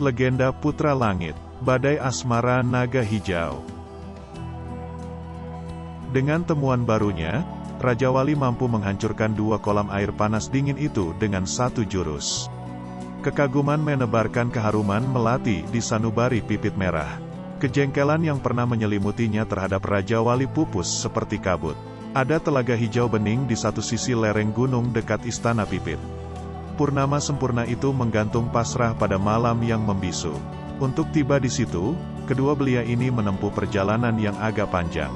Legenda Putra Langit, Badai Asmara Naga Hijau. Dengan temuan barunya, Raja Wali mampu menghancurkan 2 kolam air panas dingin itu dengan 1 jurus. Kekaguman menebarkan keharuman melati di sanubari Pipit Merah. Kejengkelan yang pernah menyelimutinya terhadap Raja Wali pupus seperti kabut. Ada telaga hijau bening di satu sisi lereng gunung dekat istana Pipit. Purnama sempurna itu menggantung pasrah pada malam yang membisu. Untuk tiba di situ, kedua belia ini menempuh perjalanan yang agak panjang.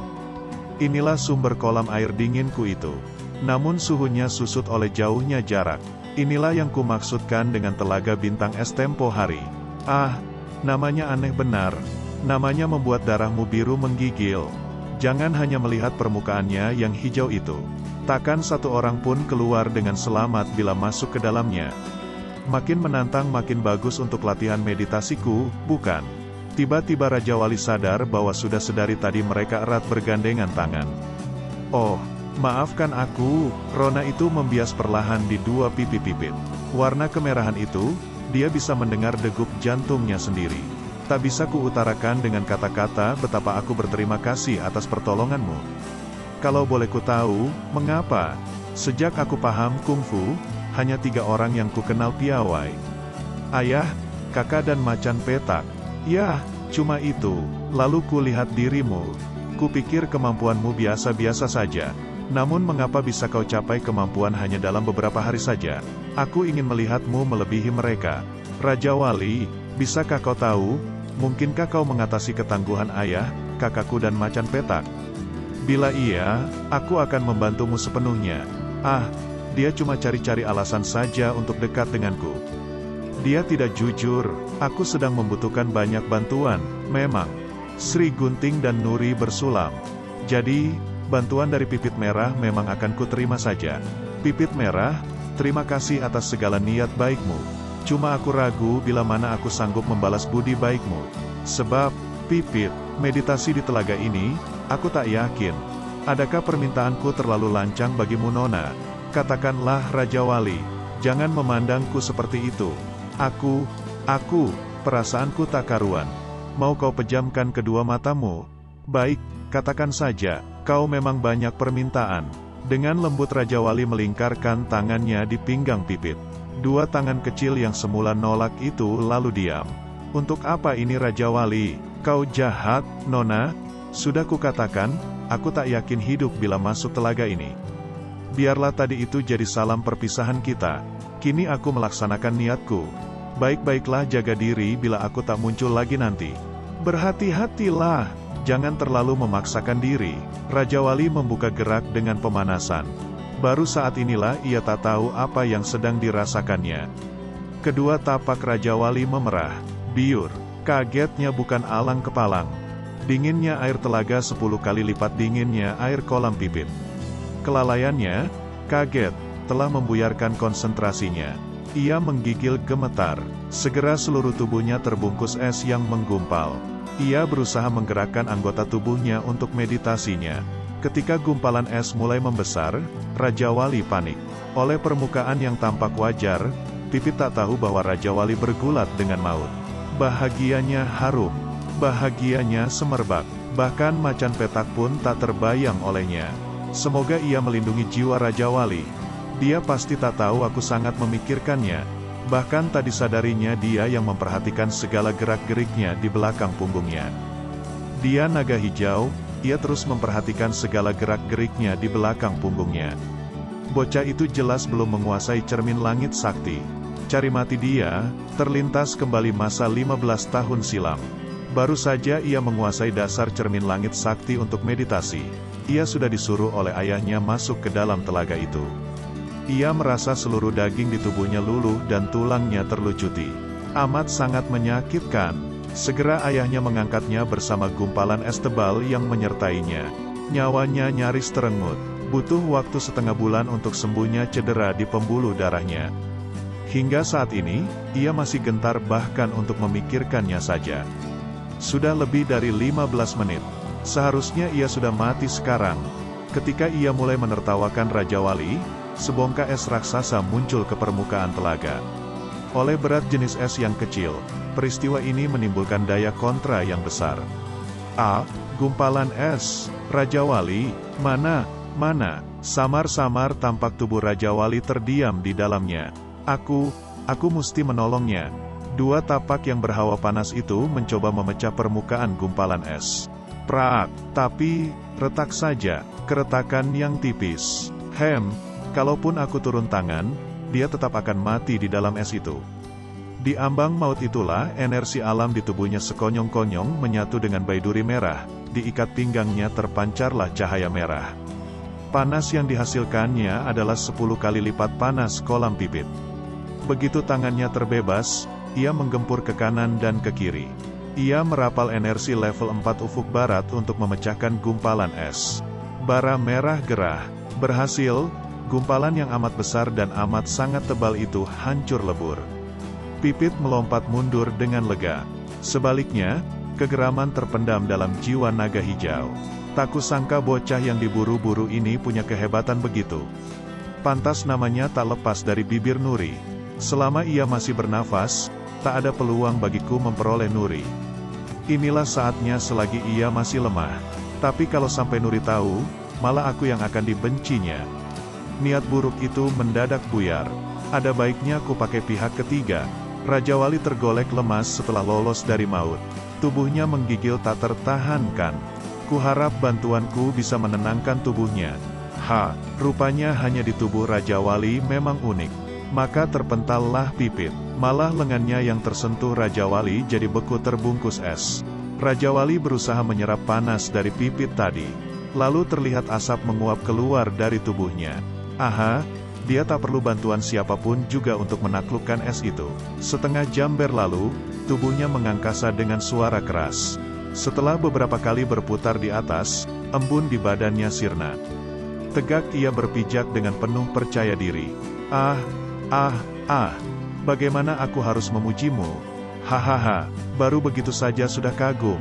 Inilah sumber kolam air dinginku itu. Namun suhunya susut oleh jauhnya jarak. Inilah yang kumaksudkan dengan telaga bintang es tempo hari. Ah, namanya aneh benar. Namanya membuat darahmu biru menggigil. Jangan hanya melihat permukaannya yang hijau itu. Takkan satu orang pun keluar dengan selamat bila masuk ke dalamnya. Makin menantang makin bagus untuk latihan meditasiku, bukan? Tiba-tiba Raja Wali sadar bahwa sudah sedari tadi mereka erat bergandengan tangan. Oh, maafkan aku, rona itu membias perlahan di 2 pipi Pipit. Warna kemerahan itu, dia bisa mendengar degup jantungnya sendiri. Tak bisa kuutarakan dengan kata-kata betapa aku berterima kasih atas pertolonganmu. Kalau boleh ku tahu, mengapa? Sejak aku paham kungfu, hanya 3 orang yang ku kenal piawai. Ayah, kakak dan macan petak. Ya, cuma itu. Lalu kulihat dirimu. Kupikir kemampuanmu biasa-biasa saja. Namun mengapa bisa kau capai kemampuan hanya dalam beberapa hari saja? Aku ingin melihatmu melebihi mereka. Raja Wali, bisakah kau tahu? Mungkinkah kau mengatasi ketangguhan ayah, kakakku dan macan petak? Bila iya, aku akan membantumu sepenuhnya. Ah, dia cuma cari-cari alasan saja untuk dekat denganku. Dia tidak jujur, aku sedang membutuhkan banyak bantuan, memang. Sri Gunting dan Nuri bersulam. Jadi, bantuan dari Pipit Merah memang akan kuterima saja. Pipit Merah, terima kasih atas segala niat baikmu. Cuma aku ragu bila mana aku sanggup membalas budi baikmu. Sebab, Pipit, meditasi di telaga ini, aku tak yakin. Adakah permintaanku terlalu lancang bagimu Nona? Katakanlah Raja Wali, jangan memandangku seperti itu. Aku, perasaanku tak karuan. Mau kau pejamkan kedua matamu? Baik, katakan saja, kau memang banyak permintaan. Dengan lembut Raja Wali melingkarkan tangannya di pinggang Pipit. 2 tangan kecil yang semula nolak itu lalu diam. Untuk apa ini Raja Wali? Kau jahat, Nona? Sudah kukatakan, aku tak yakin hidup bila masuk telaga ini. Biarlah tadi itu jadi salam perpisahan kita. Kini aku melaksanakan niatku. Baik-baiklah jaga diri bila aku tak muncul lagi nanti. Berhati-hatilah, jangan terlalu memaksakan diri. Raja Wali membuka gerak dengan pemanasan. Baru saat inilah ia tak tahu apa yang sedang dirasakannya. Kedua tapak Raja Wali memerah, biur. Kagetnya bukan alang kepalang. Dinginnya air telaga 10 kali lipat dinginnya air kolam Pipit. Kelalaiannya, kaget, telah membuyarkan konsentrasinya. Ia menggigil gemetar. Segera seluruh tubuhnya terbungkus es yang menggumpal. Ia berusaha menggerakkan anggota tubuhnya untuk meditasinya. Ketika gumpalan es mulai membesar, Raja Wali panik. Oleh permukaan yang tampak wajar, Pipit tak tahu bahwa Raja Wali bergulat dengan maut. Bahagianya harum. Bahagianya semerbak. Bahkan macan petak pun tak terbayang olehnya. Semoga ia melindungi jiwa Raja Wali. Dia pasti tak tahu aku sangat memikirkannya. Bahkan tak disadarinya dia yang memperhatikan segala gerak-geriknya di belakang punggungnya. Dia naga hijau, ia terus memperhatikan segala gerak-geriknya di belakang punggungnya. Bocah itu jelas belum menguasai cermin langit sakti. Cari mati dia, terlintas kembali masa 15 tahun silam. Baru saja ia menguasai dasar cermin langit sakti untuk meditasi. Ia sudah disuruh oleh ayahnya masuk ke dalam telaga itu. Ia merasa seluruh daging di tubuhnya luluh dan tulangnya terlucuti. Amat sangat menyakitkan. Segera ayahnya mengangkatnya bersama gumpalan es tebal yang menyertainya. Nyawanya nyaris terenggut. Butuh waktu setengah bulan untuk sembuhnya cedera di pembuluh darahnya. Hingga saat ini, ia masih gentar bahkan untuk memikirkannya saja. Sudah lebih dari 15 menit. Seharusnya ia sudah mati sekarang. Ketika ia mulai menertawakan Raja Wali, sebongkah es raksasa muncul ke permukaan telaga. Oleh berat jenis es yang kecil, peristiwa ini menimbulkan daya kontra yang besar. Gumpalan es. Raja Wali, mana? Samar-samar tampak tubuh Raja Wali terdiam di dalamnya. Aku mesti menolongnya. Dua tapak yang berhawa panas itu mencoba memecah permukaan gumpalan es. Praak, tapi, retak saja, keretakan yang tipis. Kalaupun aku turun tangan, dia tetap akan mati di dalam es itu. Di ambang maut itulah, energi alam di tubuhnya sekonyong-konyong menyatu dengan baiduri merah, di ikat pinggangnya terpancarlah cahaya merah. Panas yang dihasilkannya adalah 10 kali lipat panas kolam pipit. Begitu tangannya terbebas, ia menggempur ke kanan dan ke kiri. Ia merapal energi level 4 ufuk barat untuk memecahkan gumpalan es. Bara merah gerah. Berhasil, gumpalan yang amat besar dan amat sangat tebal itu hancur lebur. Pipit melompat mundur dengan lega. Sebaliknya, kegeraman terpendam dalam jiwa naga hijau. Tak kusangka bocah yang diburu-buru ini punya kehebatan begitu. Pantas namanya tak lepas dari bibir Nuri. Selama ia masih bernafas, tak ada peluang bagiku memperoleh Nuri. Inilah saatnya selagi ia masih lemah. Tapi kalau sampai Nuri tahu, malah aku yang akan dibencinya. Niat buruk itu mendadak buyar. Ada baiknya ku pakai pihak ketiga. Raja Wali tergolek lemas setelah lolos dari maut. Tubuhnya menggigil tak tertahankan. Kuharap bantuanku bisa menenangkan tubuhnya. Rupanya hanya di tubuh Raja Wali memang unik. Maka terpentallah Pipit. Malah lengannya yang tersentuh Raja Wali jadi beku terbungkus es. Raja Wali berusaha menyerap panas dari Pipit tadi. Lalu terlihat asap menguap keluar dari tubuhnya. Dia tak perlu bantuan siapapun juga untuk menaklukkan es itu. Setengah jam berlalu, tubuhnya mengangkasa dengan suara keras. Setelah beberapa kali berputar di atas, embun di badannya sirna. Tegak ia berpijak dengan penuh percaya diri. Bagaimana aku harus memujimu? Hahaha, baru begitu saja sudah kagum.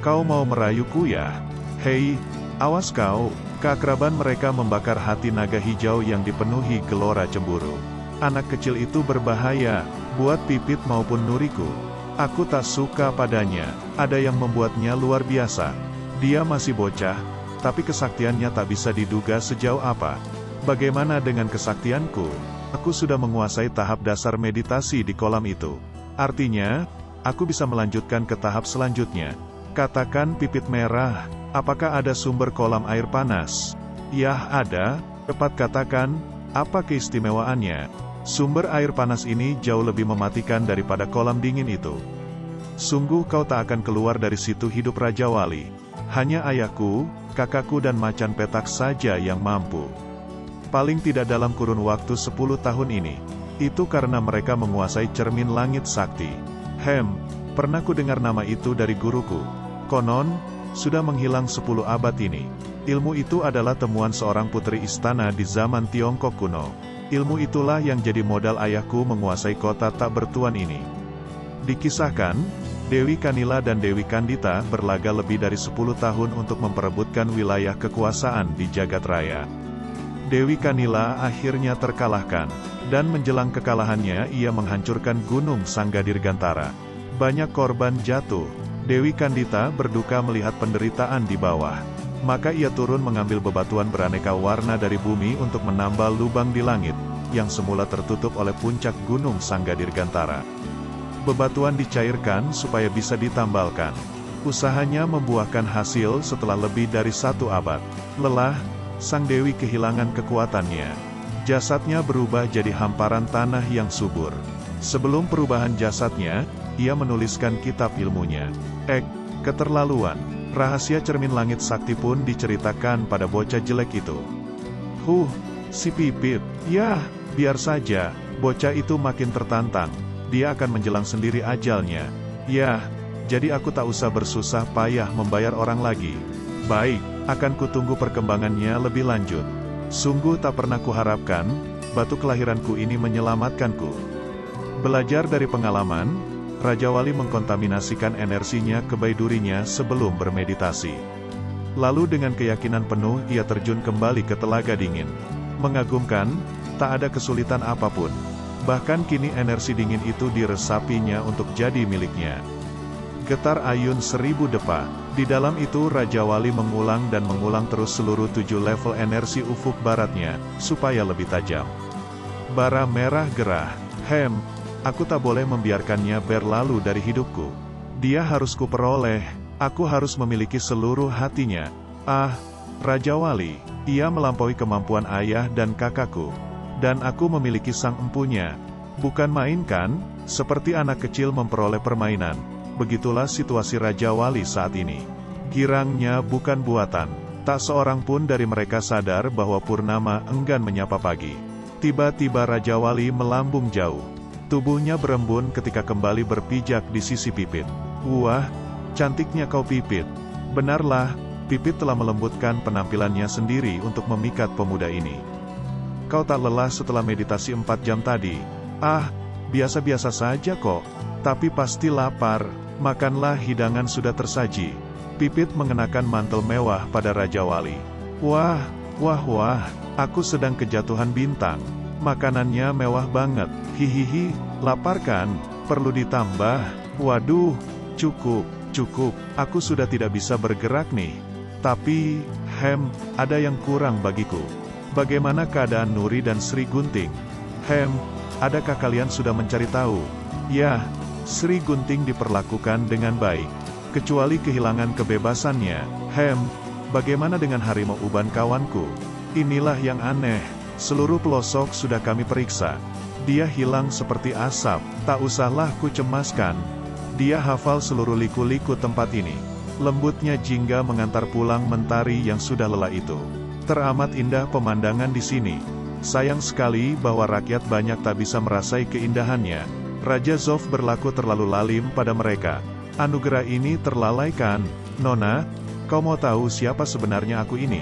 Kau mau merayuku ya? Hei, awas kau. Keakraban mereka membakar hati naga hijau yang dipenuhi gelora cemburu. Anak kecil itu berbahaya, buat Pipit maupun Nuriku. Aku tak suka padanya, ada yang membuatnya luar biasa. Dia masih bocah, tapi kesaktiannya tak bisa diduga sejauh apa. Bagaimana dengan kesaktianku? Aku sudah menguasai tahap dasar meditasi di kolam itu. Artinya, aku bisa melanjutkan ke tahap selanjutnya. Katakan Pipit merah, apakah ada sumber kolam air panas? Yah ada, cepat katakan, apa keistimewaannya? Sumber air panas ini jauh lebih mematikan daripada kolam dingin itu. Sungguh kau tak akan keluar dari situ hidup Raja Wali. Hanya ayahku, kakakku dan macan petak saja yang mampu. Paling tidak dalam kurun waktu 10 tahun ini. Itu karena mereka menguasai cermin langit sakti. Pernah ku dengar nama itu dari guruku. Konon, sudah menghilang 10 abad ini. Ilmu itu adalah temuan seorang putri istana di zaman Tiongkok kuno. Ilmu itulah yang jadi modal ayahku menguasai kota tak bertuan ini. Dikisahkan, Dewi Kanila dan Dewi Kandita berlaga lebih dari 10 tahun untuk memperebutkan wilayah kekuasaan di jagat raya. Dewi Kanila akhirnya terkalahkan, dan menjelang kekalahannya ia menghancurkan gunung Sanggadirgantara. Banyak korban jatuh. Dewi Kandita berduka melihat penderitaan di bawah. Maka ia turun mengambil bebatuan beraneka warna dari bumi untuk menambal lubang di langit, yang semula tertutup oleh puncak gunung Sanggadirgantara. Bebatuan dicairkan supaya bisa ditambalkan. Usahanya membuahkan hasil setelah lebih dari 1 abad. Lelah, sang Dewi kehilangan kekuatannya. Jasadnya berubah jadi hamparan tanah yang subur. Sebelum perubahan jasadnya, ia menuliskan kitab ilmunya. Keterlaluan. Rahasia cermin langit sakti pun diceritakan pada bocah jelek itu. Si Pipit. Yah, biar saja, bocah itu makin tertantang. Dia akan menjelang sendiri ajalnya. Yah, jadi aku tak usah bersusah payah membayar orang lagi. Baik, akan kutunggu perkembangannya lebih lanjut. Sungguh tak pernah kuharapkan, batu kelahiranku ini menyelamatkanku. Belajar dari pengalaman, Raja Wali mengkontaminasikan energinya ke baidurinya sebelum bermeditasi. Lalu dengan keyakinan penuh ia terjun kembali ke telaga dingin. Mengagumkan, tak ada kesulitan apapun. Bahkan kini energi dingin itu diresapinya untuk jadi miliknya. Getar ayun 1000 depa. Di dalam itu Raja Wali mengulang dan mengulang terus seluruh 7 level energi ufuk baratnya, supaya lebih tajam. Bara merah gerah. Aku tak boleh membiarkannya berlalu dari hidupku. Dia harus kuperoleh, aku harus memiliki seluruh hatinya. Raja Wali, ia melampaui kemampuan ayah dan kakakku. Dan aku memiliki sang empunya. Bukan main kan? Seperti anak kecil memperoleh permainan. Begitulah situasi Raja Wali saat ini. Girangnya bukan buatan. Tak seorang pun dari mereka sadar bahwa Purnama enggan menyapa pagi. Tiba-tiba Raja Wali melambung jauh. Tubuhnya berembun ketika kembali berpijak di sisi Pipit. Wah, cantiknya kau Pipit. Benarlah, Pipit telah melembutkan penampilannya sendiri untuk memikat pemuda ini. Kau tak lelah setelah meditasi 4 jam tadi? Biasa-biasa saja kok. Tapi pasti lapar. Makanlah, hidangan sudah tersaji. Pipit mengenakan mantel mewah pada Raja Wali. Wah, aku sedang kejatuhan bintang. Makanannya mewah banget. Hihihi, lapar kan? Perlu ditambah? Waduh, cukup. Aku sudah tidak bisa bergerak nih. Tapi, ada yang kurang bagiku. Bagaimana keadaan Nuri dan Sri Gunting? Adakah kalian sudah mencari tahu? Ya, Sri Gunting diperlakukan dengan baik. Kecuali kehilangan kebebasannya. Bagaimana dengan harimau uban kawanku? Inilah yang aneh. Seluruh pelosok sudah kami periksa. Dia hilang seperti asap. Tak usahlah ku cemaskan. Dia hafal seluruh liku-liku tempat ini. Lembutnya jingga mengantar pulang mentari yang sudah lelah itu. Teramat indah pemandangan di sini. Sayang sekali bahwa rakyat banyak tak bisa merasai keindahannya. Raja Zof berlaku terlalu lalim pada mereka. Anugerah ini terlalaikan. Nona, kau mau tahu siapa sebenarnya aku ini?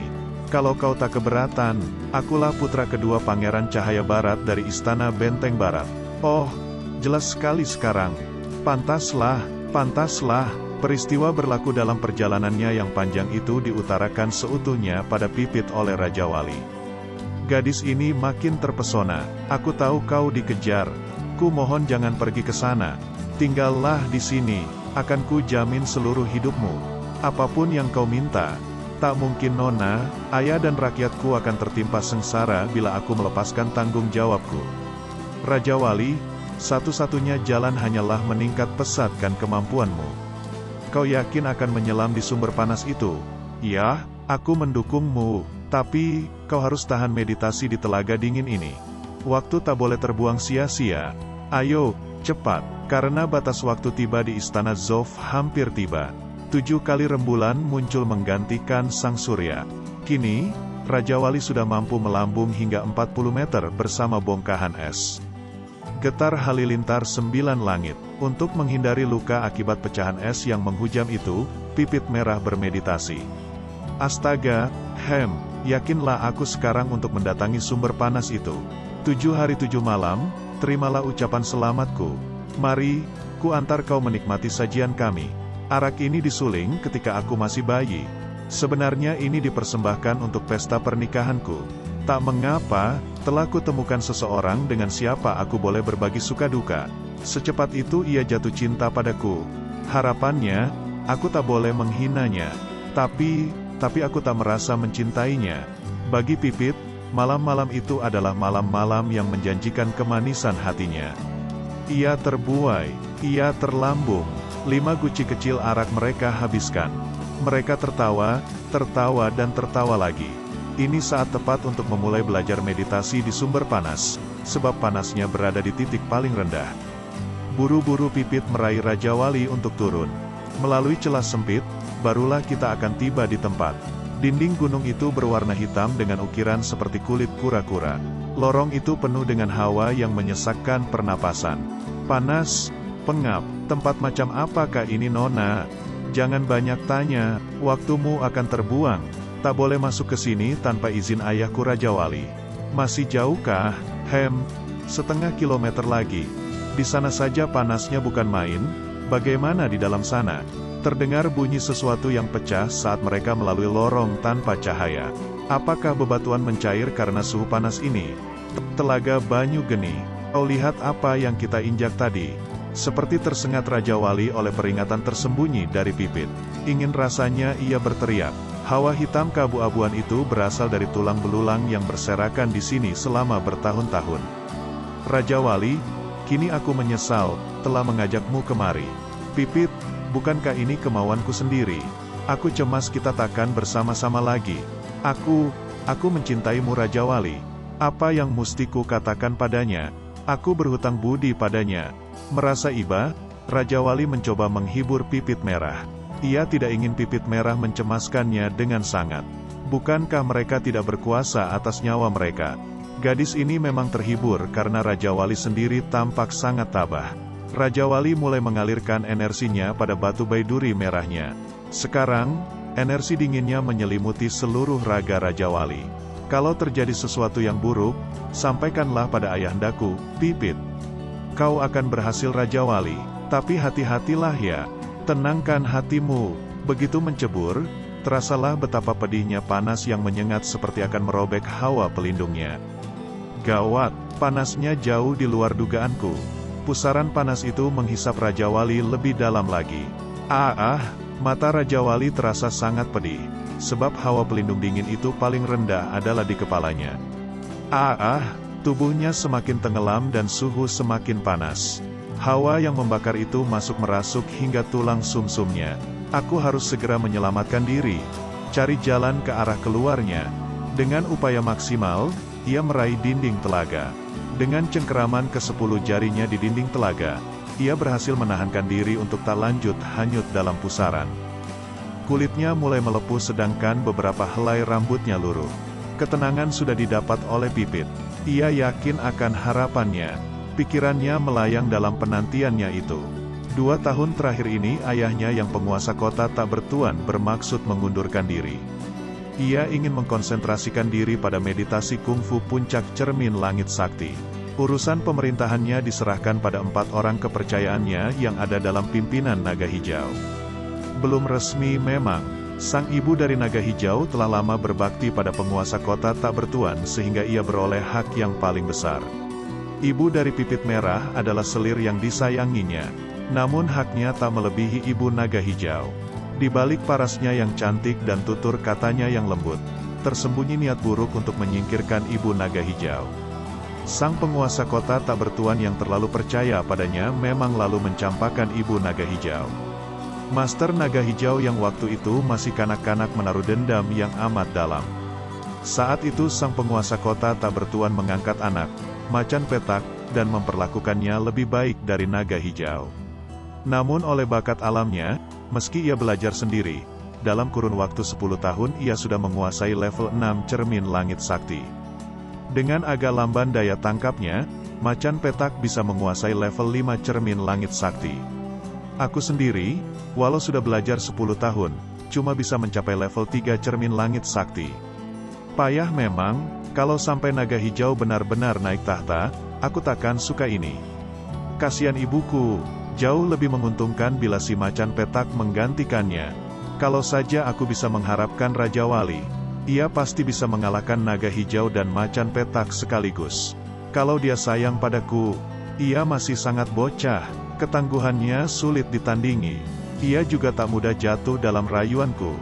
Kalau kau tak keberatan, akulah putra kedua Pangeran Cahaya Barat dari Istana Benteng Barat. Oh, jelas sekali sekarang. Pantaslah. Peristiwa berlaku dalam perjalanannya yang panjang itu diutarakan seutuhnya pada Pipit oleh Raja Wali. Gadis ini makin terpesona. Aku tahu kau dikejar. Ku mohon jangan pergi ke sana. Tinggallah di sini. Akan ku jamin seluruh hidupmu. Apapun yang kau minta. Tak mungkin Nona, ayah dan rakyatku akan tertimpa sengsara bila aku melepaskan tanggung jawabku. Raja Wali, satu-satunya jalan hanyalah meningkat pesatkan kemampuanmu. Kau yakin akan menyelam di sumber panas itu? Ya, aku mendukungmu. Tapi, kau harus tahan meditasi di telaga dingin ini. Waktu tak boleh terbuang sia-sia. Ayo, cepat, karena batas waktu tiba di Istana Zof hampir tiba. 7 kali rembulan muncul menggantikan sang surya. Kini, Raja Wali sudah mampu melambung hingga 40 meter bersama bongkahan es. Getar halilintar 9 langit. Untuk menghindari luka akibat pecahan es yang menghujam itu, Pipit merah bermeditasi. Astaga, yakinlah aku sekarang untuk mendatangi sumber panas itu. 7 hari 7 malam, terimalah ucapan selamatku. Mari, ku antar kau menikmati sajian kami. Arak ini disuling ketika aku masih bayi. Sebenarnya ini dipersembahkan untuk pesta pernikahanku. Tak mengapa, telah kutemukan seseorang dengan siapa aku boleh berbagi suka duka. Secepat itu ia jatuh cinta padaku. Harapannya, aku tak boleh menghinanya. Tapi aku tak merasa mencintainya. Bagi Pipit, malam-malam itu adalah malam-malam yang menjanjikan kemanisan hatinya. Ia terbuai, ia terlambung. 5 guci kecil arak mereka habiskan. Mereka tertawa dan tertawa lagi. Ini saat tepat untuk memulai belajar meditasi di sumber panas, sebab panasnya berada di titik paling rendah. Buru-buru Pipit meraih Raja Wali untuk turun. Melalui celah sempit, barulah kita akan tiba di tempat. Dinding gunung itu berwarna hitam dengan ukiran seperti kulit kura-kura. Lorong itu penuh dengan hawa yang menyesakkan pernapasan. Panas, pengap, tempat macam apakah ini Nona? Jangan banyak tanya, waktumu akan terbuang. Tak boleh masuk ke sini tanpa izin ayahku Raja Wali. Masih jauhkah? Setengah kilometer lagi. Di sana saja panasnya bukan main, bagaimana di dalam sana? Terdengar bunyi sesuatu yang pecah saat mereka melalui lorong tanpa cahaya. Apakah bebatuan mencair karena suhu panas ini? Telaga Banyu Geni. Kau lihat apa yang kita injak tadi? Seperti tersengat Raja Wali oleh peringatan tersembunyi dari Pipit. Ingin rasanya ia berteriak. Hawa hitam keabu-abuan itu berasal dari tulang belulang yang berserakan di sini selama bertahun-tahun. Raja Wali, kini aku menyesal, telah mengajakmu kemari. Pipit, bukankah ini kemauanku sendiri? Aku cemas kita takkan bersama-sama lagi. Aku mencintaimu Raja Wali. Apa yang musti ku katakan padanya? Aku berhutang budi padanya. Merasa iba, Raja Wali mencoba menghibur Pipit Merah. Ia tidak ingin Pipit Merah mencemaskannya dengan sangat. Bukankah mereka tidak berkuasa atas nyawa mereka? Gadis ini memang terhibur karena Raja Wali sendiri tampak sangat tabah. Raja Wali mulai mengalirkan energinya pada batu baiduri merahnya. Sekarang, energi dinginnya menyelimuti seluruh raga Raja Wali. Kalau terjadi sesuatu yang buruk, sampaikanlah pada ayahandaku, Pipit. Kau akan berhasil Raja Wali, tapi hati-hatilah ya. Tenangkan hatimu. Begitu mencebur, terasalah betapa pedihnya panas yang menyengat seperti akan merobek hawa pelindungnya. Gawat, panasnya jauh di luar dugaanku. Pusaran panas itu menghisap Raja Wali lebih dalam lagi. Mata Raja Wali terasa sangat pedih, sebab hawa pelindung dingin itu paling rendah adalah di kepalanya. Tubuhnya semakin tenggelam dan suhu semakin panas. Hawa yang membakar itu masuk merasuk hingga tulang sumsumnya. Aku harus segera menyelamatkan diri, cari jalan ke arah keluarnya. Dengan upaya maksimal, ia meraih dinding telaga. Dengan cengkeraman ke-10 jarinya di dinding telaga, ia berhasil menahankan diri untuk tak lanjut hanyut dalam pusaran. Kulitnya mulai melepuh sedangkan beberapa helai rambutnya luruh. Ketenangan sudah didapat oleh Pipit. Ia yakin akan harapannya. Pikirannya melayang dalam penantiannya itu. 2 tahun terakhir ini ayahnya yang penguasa kota tak bertuan bermaksud mengundurkan diri. Ia ingin mengkonsentrasikan diri pada meditasi kungfu puncak cermin langit sakti. Urusan pemerintahannya diserahkan pada 4 orang kepercayaannya yang ada dalam pimpinan Naga Hijau. Belum resmi memang, sang ibu dari Naga Hijau telah lama berbakti pada penguasa kota tak bertuan sehingga ia beroleh hak yang paling besar. Ibu dari Pipit Merah adalah selir yang disayanginya, namun haknya tak melebihi ibu Naga Hijau. Di balik parasnya yang cantik dan tutur katanya yang lembut, tersembunyi niat buruk untuk menyingkirkan ibu Naga Hijau. Sang penguasa kota tak bertuan yang terlalu percaya padanya memang lalu mencampakkan ibu Naga Hijau. Master Naga Hijau yang waktu itu masih kanak-kanak menaruh dendam yang amat dalam. Saat itu sang penguasa kota tak bertuan mengangkat anak, Macan Petak, dan memperlakukannya lebih baik dari Naga Hijau. Namun oleh bakat alamnya, meski ia belajar sendiri, dalam kurun waktu 10 tahun ia sudah menguasai level 6 cermin langit sakti. Dengan agak lamban daya tangkapnya, Macan Petak bisa menguasai level 5 cermin langit sakti. Aku sendiri, walau sudah belajar 10 tahun, cuma bisa mencapai level 3 cermin langit sakti. Payah memang, kalau sampai Naga Hijau benar-benar naik tahta, aku takkan suka ini. Kasihan ibuku, jauh lebih menguntungkan bila si Macan Petak menggantikannya. Kalau saja aku bisa mengharapkan Raja Wali, ia pasti bisa mengalahkan Naga Hijau dan Macan Petak sekaligus. Kalau dia sayang padaku, ia masih sangat bocah, ketangguhannya sulit ditandingi. Ia juga tak mudah jatuh dalam rayuanku.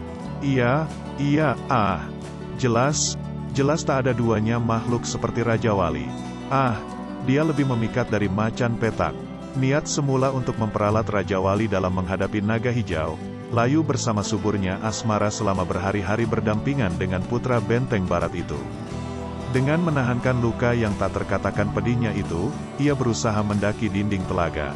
Jelas tak ada duanya makhluk seperti Raja Wali. Dia lebih memikat dari Macan Petak. Niat semula untuk memperalat Raja Wali dalam menghadapi Naga Hijau, layu bersama suburnya asmara selama berhari-hari berdampingan dengan putra benteng barat itu. Dengan menahankan luka yang tak terkatakan pedihnya itu, ia berusaha mendaki dinding telaga.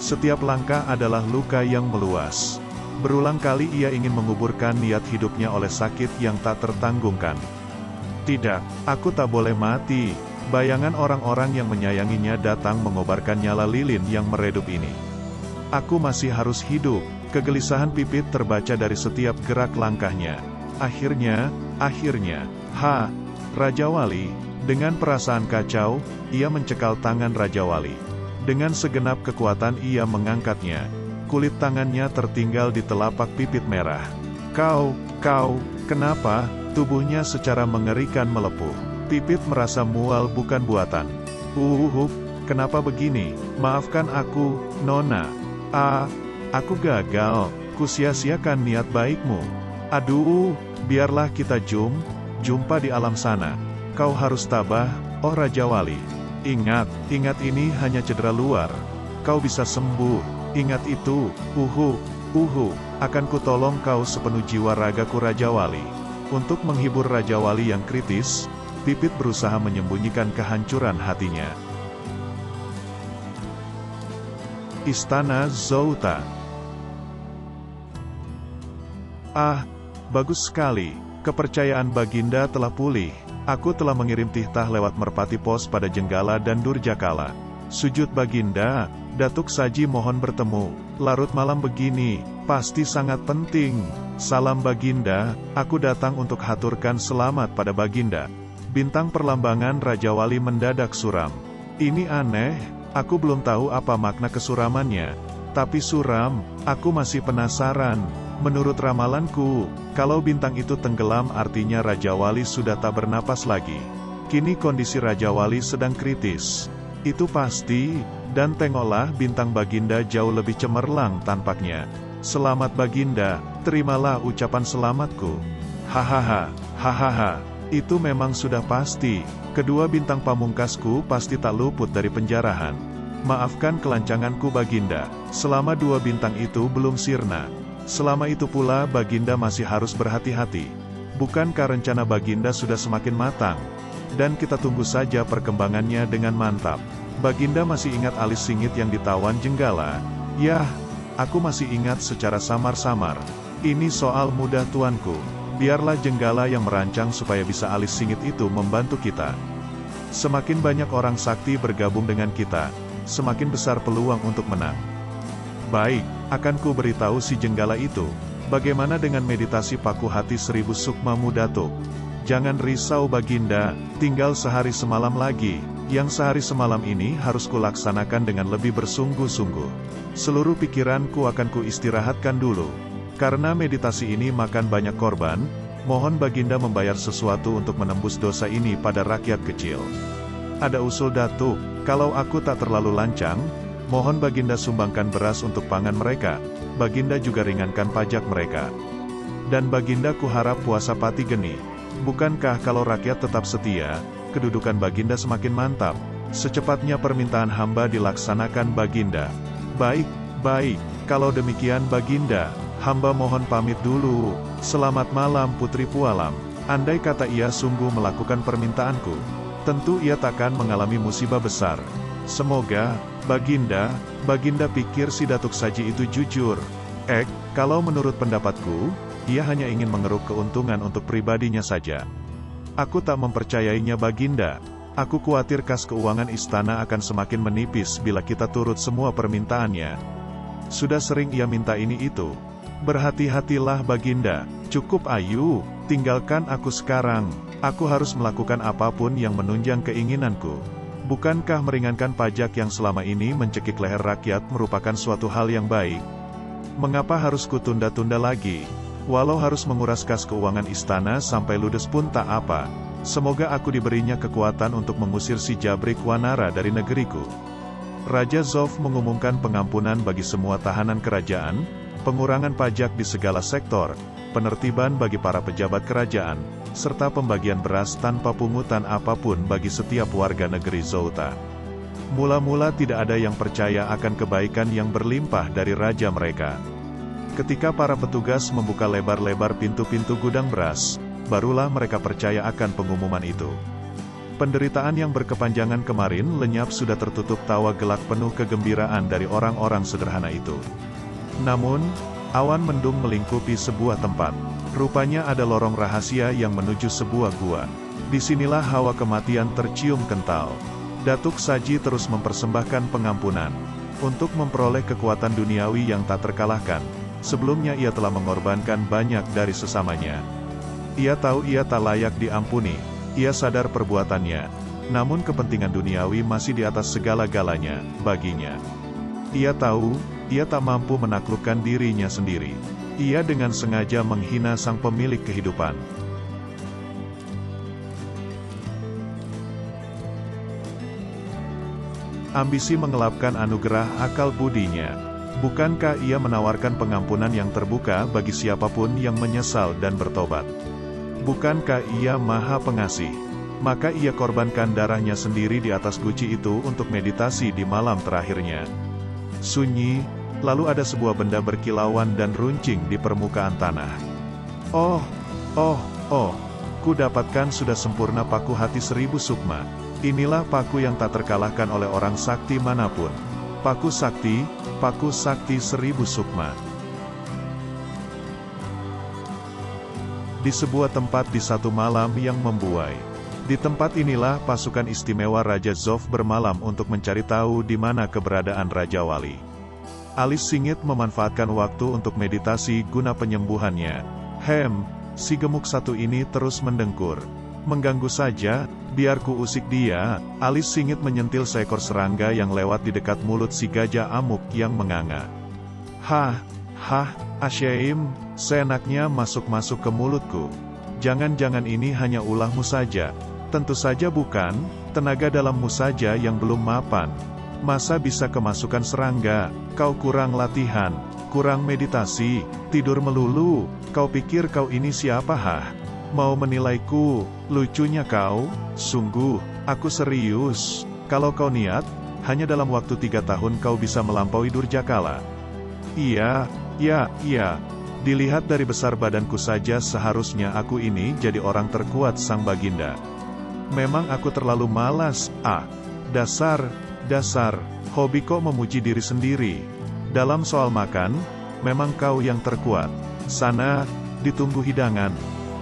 Setiap langkah adalah luka yang meluas. Berulang kali ia ingin menguburkan niat hidupnya oleh sakit yang tak tertanggungkan. Tidak, aku tak boleh mati. Bayangan orang-orang yang menyayanginya datang mengobarkan nyala lilin yang meredup ini. Aku masih harus hidup. Kegelisahan Pipit terbaca dari setiap gerak langkahnya. Akhirnya, Raja Wali. Dengan perasaan kacau, ia mencekal tangan Raja Wali. Dengan segenap kekuatan ia mengangkatnya. Kulit tangannya tertinggal di telapak Pipit Merah. Kau, kenapa? Tubuhnya secara mengerikan melepuh. Pipit merasa mual bukan buatan. kenapa begini? Maafkan aku, Nona. Aku gagal. Kusia-siakan niat baikmu. Aduh, biarlah kita jumpa di alam sana. Kau harus tabah, oh Raja Wali. Ingat ini hanya cedera luar. Kau bisa sembuh. Ingat itu, akan kutolong kau sepenuh jiwa ragaku Raja Wali. Untuk menghibur Raja Wali yang kritis, Pipit berusaha menyembunyikan kehancuran hatinya. Istana Zouta. Bagus sekali. Kepercayaan Baginda telah pulih. Aku telah mengirim titah lewat merpati pos pada Jenggala dan Durjakala. Sujud Baginda, Datuk Saji mohon bertemu. Larut malam begini, pasti sangat penting. Salam Baginda, aku datang untuk haturkan selamat pada Baginda. Bintang perlambangan Raja Wali mendadak suram. Ini aneh, aku belum tahu apa makna kesuramannya. Tapi suram, aku masih penasaran. Menurut ramalanku, kalau bintang itu tenggelam artinya Raja Wali sudah tak bernapas lagi. Kini kondisi Raja Wali sedang kritis. Itu pasti, dan tengoklah bintang Baginda jauh lebih cemerlang tampaknya. Selamat Baginda, terimalah ucapan selamatku. Hahaha, itu memang sudah pasti. Kedua bintang pamungkasku pasti tak luput dari penjarahan. Maafkan kelancanganku Baginda, selama dua bintang itu belum sirna. Selama itu pula Baginda masih harus berhati-hati. Bukankah rencana Baginda sudah semakin matang? Dan kita tunggu saja perkembangannya dengan mantap. Baginda masih ingat alis singit yang ditawan Jenggala? Yah, aku masih ingat secara samar-samar. Ini soal mudah tuanku. Biarlah Jenggala yang merancang supaya bisa alis singit itu membantu kita. Semakin banyak orang sakti bergabung dengan kita, semakin besar peluang untuk menang. Baik, akan ku beritahu si Jenggala itu. Bagaimana dengan meditasi paku hati 1000 sukmamu Datuk? Jangan risau Baginda, tinggal sehari semalam lagi. Yang sehari semalam ini harus kulaksanakan dengan lebih bersungguh-sungguh. Seluruh pikiranku akan ku istirahatkan dulu. Karena meditasi ini makan banyak korban, mohon Baginda membayar sesuatu untuk menembus dosa ini pada rakyat kecil. Ada usul Datuk, kalau aku tak terlalu lancang, mohon Baginda sumbangkan beras untuk pangan mereka. Baginda juga ringankan pajak mereka. Dan Baginda kuharap puasa pati geni. Bukankah kalau rakyat tetap setia, kedudukan Baginda semakin mantap? Secepatnya permintaan hamba dilaksanakan Baginda. Baik, kalau demikian Baginda, hamba mohon pamit dulu. Selamat malam Putri Pualam. Andai kata ia sungguh melakukan permintaanku, tentu ia takkan mengalami musibah besar. Semoga, Baginda pikir si Datuk Saji itu jujur. Kalau menurut pendapatku, ia hanya ingin mengeruk keuntungan untuk pribadinya saja. Aku tak mempercayainya Baginda. Aku khawatir kas keuangan istana akan semakin menipis bila kita turut semua permintaannya. Sudah sering ia minta ini itu. Berhati-hatilah Baginda. Cukup Ayu, tinggalkan aku sekarang. Aku harus melakukan apapun yang menunjang keinginanku. Bukankah meringankan pajak yang selama ini mencekik leher rakyat merupakan suatu hal yang baik? Mengapa harus kutunda-tunda lagi? Walau harus menguras kas keuangan istana sampai ludes pun tak apa. Semoga aku diberinya kekuatan untuk mengusir si Jabrik Wanara dari negeriku. Raja Zof mengumumkan pengampunan bagi semua tahanan kerajaan, pengurangan pajak di segala sektor, penertiban bagi para pejabat kerajaan, serta pembagian beras tanpa pungutan apapun bagi setiap warga negeri Zouta. Mula-mula tidak ada yang percaya akan kebaikan yang berlimpah dari raja mereka. Ketika para petugas membuka lebar-lebar pintu-pintu gudang beras, barulah mereka percaya akan pengumuman itu. Penderitaan yang berkepanjangan kemarin lenyap sudah tertutup tawa gelak penuh kegembiraan dari orang-orang sederhana itu. Namun, awan mendung melingkupi sebuah tempat. Rupanya ada lorong rahasia yang menuju sebuah gua. Disinilah hawa kematian tercium kental. Datuk Saji terus mempersembahkan pengampunan. Untuk memperoleh kekuatan duniawi yang tak terkalahkan, sebelumnya ia telah mengorbankan banyak dari sesamanya. Ia tahu ia tak layak diampuni. Ia sadar perbuatannya. Namun kepentingan duniawi masih di atas segala-galanya, baginya. Ia tahu, ia tak mampu menaklukkan dirinya sendiri. Ia dengan sengaja menghina sang pemilik kehidupan. ambisi mengelapkan anugerah akal budinya. Bukankah ia menawarkan pengampunan yang terbuka bagi siapapun yang menyesal dan bertobat? Bukankah ia maha pengasih? Maka ia korbankan darahnya sendiri di atas guci itu untuk meditasi di malam terakhirnya. Sunyi, lalu ada sebuah benda berkilauan dan runcing di permukaan tanah. Oh, ku dapatkan sudah sempurna paku hati 1000 sukma. Inilah paku yang tak terkalahkan oleh orang sakti manapun. Paku sakti 1000 sukma. Di sebuah tempat di satu malam yang membuai. Di tempat inilah pasukan istimewa Raja Zof bermalam untuk mencari tahu di mana keberadaan Raja Wali. Alis Singit memanfaatkan waktu untuk meditasi guna penyembuhannya. Si gemuk satu ini terus mendengkur. Mengganggu saja, biar ku usik dia. Alis Singit menyentil seekor serangga yang lewat di dekat mulut si gajah amuk yang menganga. Asyaim, seenaknya masuk-masuk ke mulutku. Jangan-jangan ini hanya ulahmu saja. Tentu saja bukan, tenaga dalammu saja yang belum mapan. Masa bisa kemasukan serangga? Kau kurang latihan, kurang meditasi, tidur melulu. Kau pikir kau ini siapa Mau menilaiku? Lucunya kau, sungguh, aku serius. Kalau kau niat, hanya dalam waktu 3 tahun kau bisa melampaui Durjakala. Iya. Dilihat dari besar badanku saja seharusnya aku ini jadi orang terkuat sang baginda. Memang aku terlalu malas. Dasar, hobi kok memuji diri sendiri. Dalam soal makan, memang kau yang terkuat. Sana, ditunggu hidangan.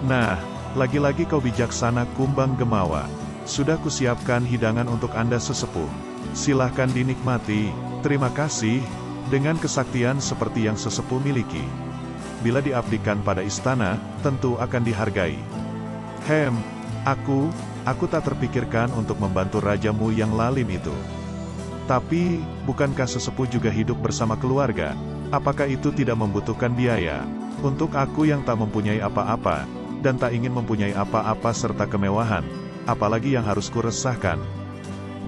Nah, lagi-lagi kau bijaksana Kumbang Gemawa. Sudah kusiapkan hidangan untuk Anda sesepuh. Silahkan dinikmati. Terima kasih. Dengan kesaktian seperti yang sesepuh miliki, bila diabdikan pada istana, tentu akan dihargai. Aku tak terpikirkan untuk membantu rajamu yang lalim itu. Tapi, bukankah sesepuh juga hidup bersama keluarga? Apakah itu tidak membutuhkan biaya? Untuk aku yang tak mempunyai apa-apa, dan tak ingin mempunyai apa-apa serta kemewahan, apalagi yang harus kuresahkan.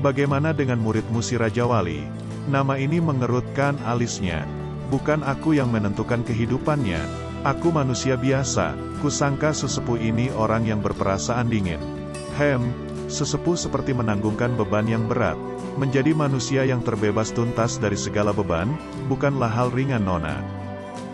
Bagaimana dengan muridmu si Raja Wali? Nama ini mengerutkan alisnya. Bukan aku yang menentukan kehidupannya. Aku manusia biasa. Kusangka sesepuh ini orang yang berperasaan dingin. Sesepuh seperti menanggungkan beban yang berat. Menjadi manusia yang terbebas tuntas dari segala beban, bukanlah hal ringan Nona.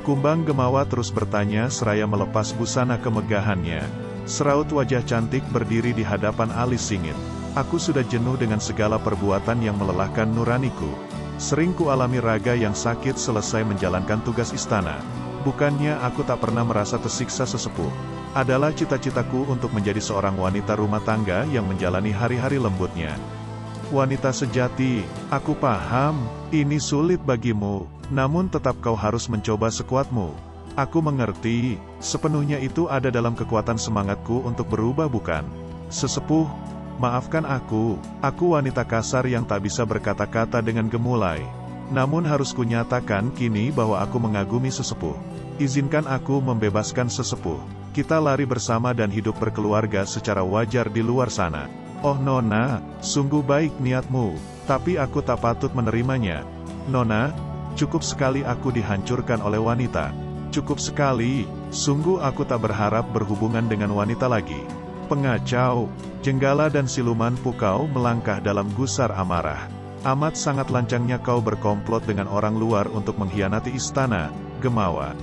Kumbang Gemawa terus bertanya seraya melepas busana kemegahannya. Seraut wajah cantik berdiri di hadapan Alis Singit. Aku sudah jenuh dengan segala perbuatan yang melelahkan nuraniku. Sering ku alami raga yang sakit selesai menjalankan tugas istana. Bukannya aku tak pernah merasa tersiksa sesepuh. Adalah cita-citaku untuk menjadi seorang wanita rumah tangga yang menjalani hari-hari lembutnya. Wanita sejati, aku paham, ini sulit bagimu, namun tetap kau harus mencoba sekuatmu. Aku mengerti, sepenuhnya itu ada dalam kekuatan semangatku untuk berubah bukan? Sesepuh, maafkan aku wanita kasar yang tak bisa berkata-kata dengan gemulai. Namun harus kunyatakan kini bahwa aku mengagumi sesepuh. Izinkan aku membebaskan sesepuh. Kita lari bersama dan hidup berkeluarga secara wajar di luar sana. Oh Nona, sungguh baik niatmu, tapi aku tak patut menerimanya. Nona, cukup sekali aku dihancurkan oleh wanita. Cukup sekali, sungguh aku tak berharap berhubungan dengan wanita lagi. Pengacau, jenggala dan siluman pukau melangkah dalam gusar amarah. Amat sangat lancangnya kau berkomplot dengan orang luar untuk mengkhianati istana, Gemawa.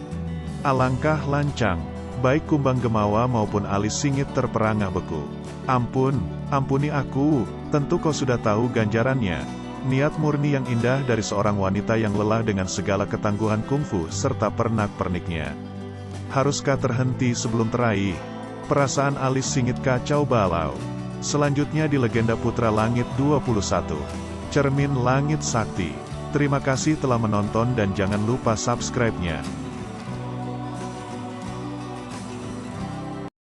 Alangkah lancang, baik Kumbang Gemawa maupun Alis Singit terperangah beku. Ampuni aku, tentu kau sudah tahu ganjarannya. Niat murni yang indah dari seorang wanita yang lelah dengan segala ketangguhan kungfu serta pernak-perniknya. Haruskah terhenti sebelum teraih? Perasaan Alis Singit kacau balau. Selanjutnya di Legenda Putra Langit 21. Cermin Langit Sakti. Terima kasih telah menonton dan jangan lupa subscribe-nya.